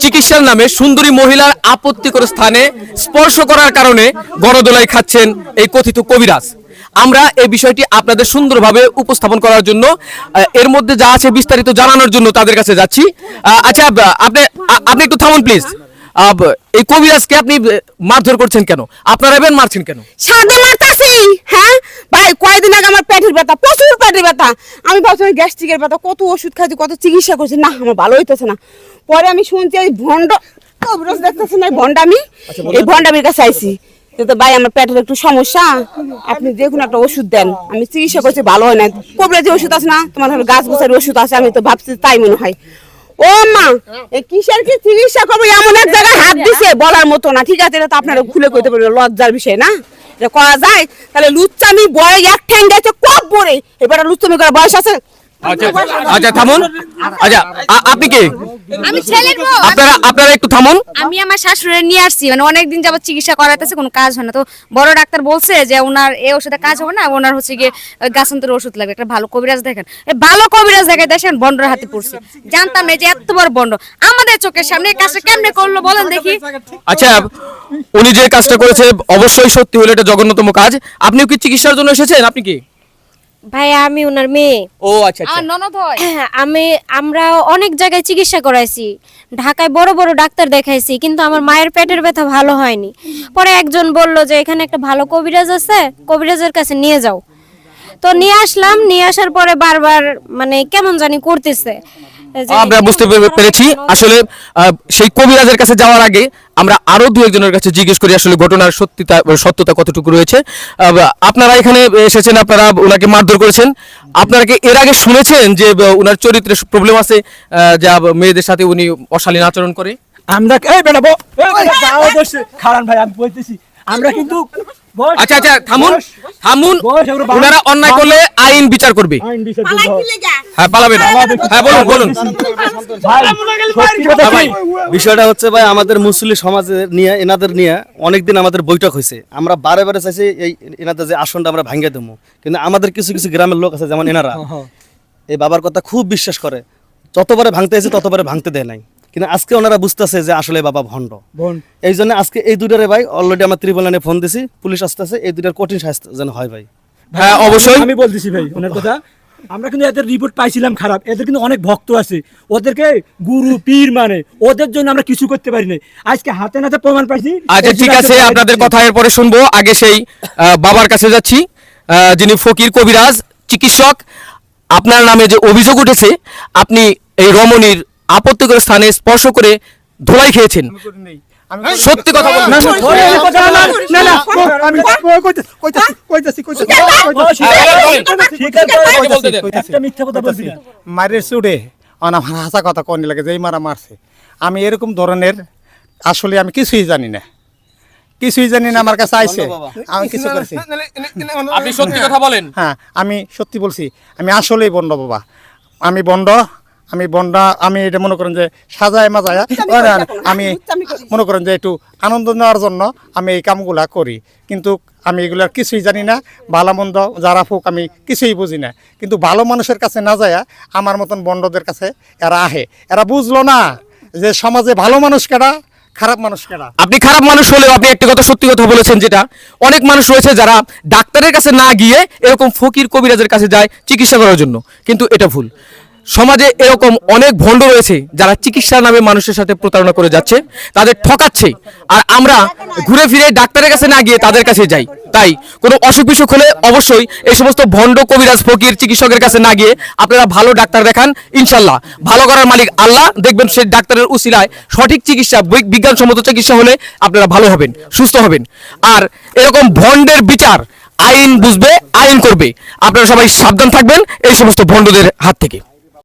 চিকিৎসার নামে সুন্দরী মহিলার আপত্তিকর স্থানে স্পর্শ করার কারণে গণদোলাই খাচ্ছেন এই কথিত কবিরাজ। আমরা এই বিষয়টি আপনাদের সুন্দরভাবে উপস্থাপন করার জন্য এর মধ্যে যা আছে বিস্তারিত জানানোর জন্য তাদের কাছে যাচ্ছি। আচ্ছা, আপনি একটু থামুন প্লিজ। এই কবিরাজকে আপনি মারধর করছেন কেন? আপনারা এবেন মারছেন কেন? সাদে মারতাছি। হ্যাঁ ভাই, কয়দিন আগে আমার পেটের ব্যথা, প্রচুর পেটের ব্যথা। আমি ভাবছিলাম গ্যাস্ট্রিকের ব্যথা, কত ওষুধ খাইছি, কত চিকিৎসা করছি, না আমার ভালো হইতেছে না। পরে আমি শুনছি এই ভণ্ড কবিরাজ দেখতেছি না, ভণ্ডামি, এই ভণ্ডামির কাছে আইছি। তো ভাই আমার পেটের একটু সমস্যা, আপনি যে কোনো একটা ওষুধ দেন। আমি চিকিৎসা করছি, ভালো হয় না। কবিরাজি ওষুধ আছে না, তোমার গাছ গোছার ওষুধ আছে, আমি তো ভাবছি তাই মনে হয়। ও মা, কিসের কি চিকিৎসা করবো এমন এক জায়গায় হাত দিছে বলার মতো না। ঠিক আছে, এটা তো আপনারা খুলে কইতে পারবেন, লজ্জার বিষয় না যে করা যায়। তাহলে লুচ্চামি বয় এক ঠ্যাং গেছে কব পরে, এবার লুচ্চামি করার বয়স আছে? আচ্ছা থামুন। আচ্ছা, আপনি কে? আমি ছেলের বউ। আপনারা একটু থামুন। আমি আমার শাশুড়ি নিয়ে আসছি, মানে অনেকদিন যাবত চিকিৎসা করাতেছে, কোনো কাজ হয় না। তো বড় ডাক্তার বলছে যে ওনার এই ওষুধে কাজ হবে না, ওনার হচ্ছে গিয়ে গাছান্তরের ওষুধ লাগবে, একটা ভালো কবিরাজ দেখেন। ভালো কবিরাজ দেখে দেখেন বন্ডর হাতে পড়ছে, জানতাম না যে এত বড় বন্ড আমাদের চোখের সামনে। এই কাজটা কেমনে করলো বলেন দেখি? আচ্ছা, উনি যে কাজটা করেছে অবশ্যই সত্যি হলো এটা জঘন্যতম কাজ। আপনিও কি চিকিৎসার জন্য এসেছেন? আপনি কি? ভাই আমি ওনার মেয়ে। ও আচ্ছা, আমার ননদ হয়। আমরা অনেক জায়গায় চিকিৎসা করাইছি, ঢাকায় বড় বড় ডাক্তার দেখাইছি, কিন্তু আমার মায়ের পেটের ব্যথা ভালো হয়নি। পরে একজন বলল যে এখানে একটা ভালো কবিরাজ আছে, কবিরাজের কাছে নিয়ে যাও। তো নিয়ে আসলাম, নিয়ে আসার পরে বারবার মানে কেমন জানি করতেছে। আমরা বুঝতে পেরেছি। আসলে সেই কবিরাজের কাছে যাওয়ার আগে আমরা আরো দু একজনের কাছে জিজ্ঞেস করি আসলে ঘটনার সত্যতা কতটুকু রয়েছে। আপনারা এখানে এসেছেন, আপনারা ওনাকে মারধর করেছেন। আপনারা কি এর আগে শুনেছেন যে ওনার চরিত্রে প্রবলেম আছে, যা মেয়েদের সাথে উনি অশালীন আচরণ করে? আমরা খারান ভাই, আমি বলতেছি আমরা কিন্তু আচ্ছা আচ্ছা থামুন। ওনারা অন্যায় করলে আইন বিচার করবে। হ্যাঁ পালাবেন। হ্যাঁ বলুন। বিষয়টা হচ্ছে ভাই, আমাদের মুসলিম সমাজের নিয়ে এনাদের নিয়ে অনেকদিন আমাদের বৈঠক হয়েছে। আমরা বারে বারে চাইছি এই এনাদের যে আসনটা আমরা ভাঙ্গে দেবো, কিন্তু আমাদের কিছু কিছু গ্রামের লোক আছে যেমন এনারা এই বাবার কথা খুব বিশ্বাস করে। যতবারে ভাঙতে এসে ততবারে ভাঙতে দেয় নাই, কিন্তু আজকে ওনারা বুঝতেছে যে আসলে বাবা ভণ্ড। এই জন্য আজকে এই দুটারে ভাই অলরেডি আমরা ত্রিপলানে ফোন দিছি, পুলিশ আসতেছে, এই দুটার কঠিন শাস্তি যেন হয় ভাই। হ্যাঁ অবশ্যই আমি বলতেছি ভাই ওনার কথা। আমরা কিন্তু এদের রিপোর্ট পাইছিলাম খারাপ, এদের কিন্তু অনেক ভক্ত আছে, ওদেরকে গুরু পীর মানে, ওদের জন্য আমরা কিছু করতে পারি না। আজকে হাতে নাতে প্রমাণ পাইছি। আচ্ছা ঠিক আছে, আপনাদের কথা এরপরে শুনবো। আগে সেই বাবার কাছে যাচ্ছি, যিনি ফকির কবিরাজ চিকিৎসক। আপনার নামে যে অভিযোগ উঠেছে, আপনি এই রমণীর আপত্তিকর স্থানে স্পর্শ করে ধোলাই খেয়েছেন, সত্যি কথা বলুন। মারের চুড়ে আমার হাসা কথা কনি লাগে যে মারা মারছে। আমি এরকম ধরনের আসলে আমি কিছুই জানি না, আমার কাছে আইছে, আমি কিছু করছি। আপনি সত্যি কথা বলেন? হ্যাঁ আমি সত্যি বলছি, আমি আসলেই বন্ড বাবা, আমি বন্ড। আমি এটা মনে করেন যে সাজায় মাজায় আমি মনে করেন যে একটু আনন্দ নেওয়ার জন্য আমি এই কামগুলা করি, কিন্তু আমি এগুলার কিছুই জানি না। ভালো মন্দ যারা হোক আমি কিছুই বুঝি না, কিন্তু ভালো মানুষের কাছে না যায় আমার মতন বন্ডদের কাছে এরা আহে। এরা বুঝলো না যে সমাজে ভালো মানুষ কেডা, খারাপ মানুষ কেডা। আপনি খারাপ মানুষ হলেও আপনি একটা কথা সত্যি কথা বলেছেন, যেটা অনেক মানুষ রয়েছে যারা ডাক্তারের কাছে না গিয়ে এরকম ফকির কবিরাজের কাছে যায় চিকিৎসা করার জন্য, কিন্তু এটা ভুল। সমাজে এরকম অনেক ভণ্ড রয়েছে যারা চিকিৎসার নামে মানুষের সাথে প্রতারণা করে যাচ্ছে, তাদের ঠকাচ্ছে, আর আমরা ঘুরে ফিরে ডাক্তারের কাছে না গিয়ে তাদের কাছে যাই। তাই কোনো অসুখ বিসুখ হলে অবশ্যই এই সমস্ত ভণ্ড কবিরাজ ফকির চিকিৎসকের কাছে না গিয়ে আপনারা ভালো ডাক্তার দেখান। ইনশাল্লাহ ভালো করার মালিক আল্লাহ, দেখবেন সেই ডাক্তারের উসিলায় সঠিক চিকিৎসা, বিজ্ঞানসম্মত চিকিৎসা হলে আপনারা ভালো হবেন, সুস্থ হবেন। আর এরকম ভণ্ডের বিচার আইন বুঝবে, আইন করবে। আপনারা সবাই সাবধান থাকবেন এই সমস্ত ভণ্ডদের হাত থেকে।